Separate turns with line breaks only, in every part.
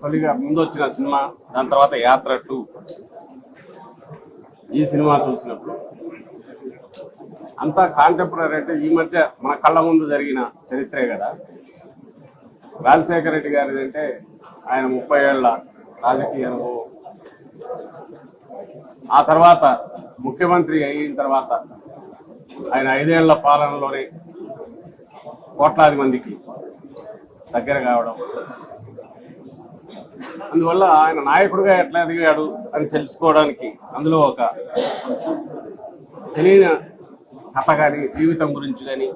తొలిగా ముందు వచ్చిన సినిమా, దాని తర్వాత యాత్ర 2. ఈ సినిమా చూసినప్పుడు అంతా కాంటెంపరీ అంటే ఈ మధ్య మన కళ్ళ ముందు జరిగిన చరిత్రే కదా. రాజశేఖర రెడ్డి గారిది అంటే ఆయన 30 ఏళ్ల రాజకీయ అనుభవం, ఆ తర్వాత ముఖ్యమంత్రి అయిన తర్వాత ఆయన 5 ఏళ్ల పాలనలోనే కోట్లాది మందికి దగ్గర కావడం, అందువల్ల ఆయన నాయకుడిగా ఎట్లా ఎదిగాడు అని తెలుసుకోవడానికి అందులో ఒక తెలియని కథ కానీ జీవితం గురించి కానీ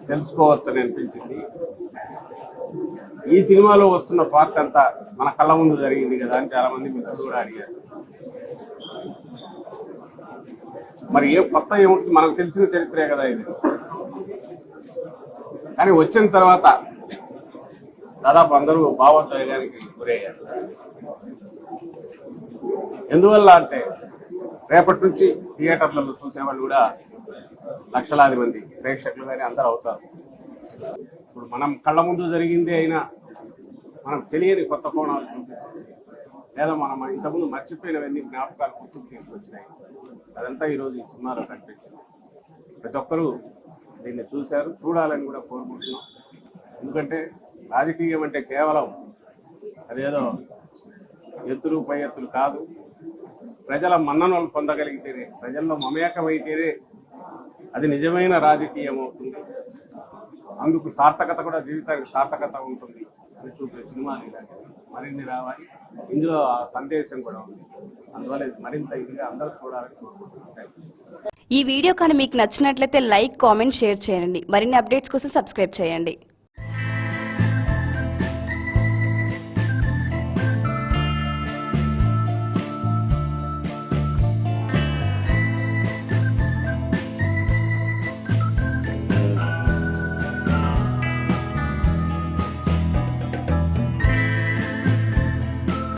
తెలుసుకోవచ్చని అనిపించింది. ఈ సినిమాలో వస్తున్న పార్ట్ అంతా మన కళ్ళ ముందు జరిగింది కదా అని చాలా మంది మిత్రులు కూడా అడిగారు. మరి ఏం కొత్త ఏముంటుంది, మనకు తెలిసిన చరిత్రే కదా ఇది. కానీ వచ్చిన తర్వాత దాదాపు అందరూ భావోద్వేగానికి గురయ్యారు. ఎందువల్ల అంటే రేపటి నుంచి థియేటర్లలో చూసేవాళ్ళు కూడా లక్షలాది మంది ప్రేక్షకులు కానీ అందరూ అవుతారు. ఇప్పుడు మనం కళ్ళ ముందు జరిగింది అయినా మనం తెలియని కొత్త కోణాలు చూపిస్తాం, లేదా మనం ఇంతకుముందు మర్చిపోయినవన్నీ జ్ఞాపకాలు గుర్తుకు తీసుకొచ్చినాయి. అదంతా ఈరోజు ఈ సినిమాలో కనిపించింది. ప్రతి ఒక్కరూ దీన్ని చూశారు, చూడాలని కూడా కోరుకుంటున్నాం. ఎందుకంటే రాజకీయం అంటే కేవలం అదేదో ఎత్తులు పై ఎత్తులు కాదు, ప్రజల మన్ననలు పొందగలిగితేనే, ప్రజల్లో మమేకమైతేనే అది నిజమైన రాజకీయం అవుతుంది. అందుకు సార్థకత కూడా, జీవితానికి సార్థకత ఉంటుంది అని చూపే సినిమాలు ఇలాంటివి మరిన్ని రావాలి. ఇందులో ఆ సందేశం కూడా ఉంది. అందువల్ల మరింత ఇదిగా అందరూ చూడాలని కోరుకుంటున్నాను.
ఈ వీడియో కానీ మీకు నచ్చినట్లయితే లైక్, కామెంట్, షేర్ చేయండి. మరిన్ని అప్డేట్స్ కోసం సబ్స్క్రైబ్ చేయండి.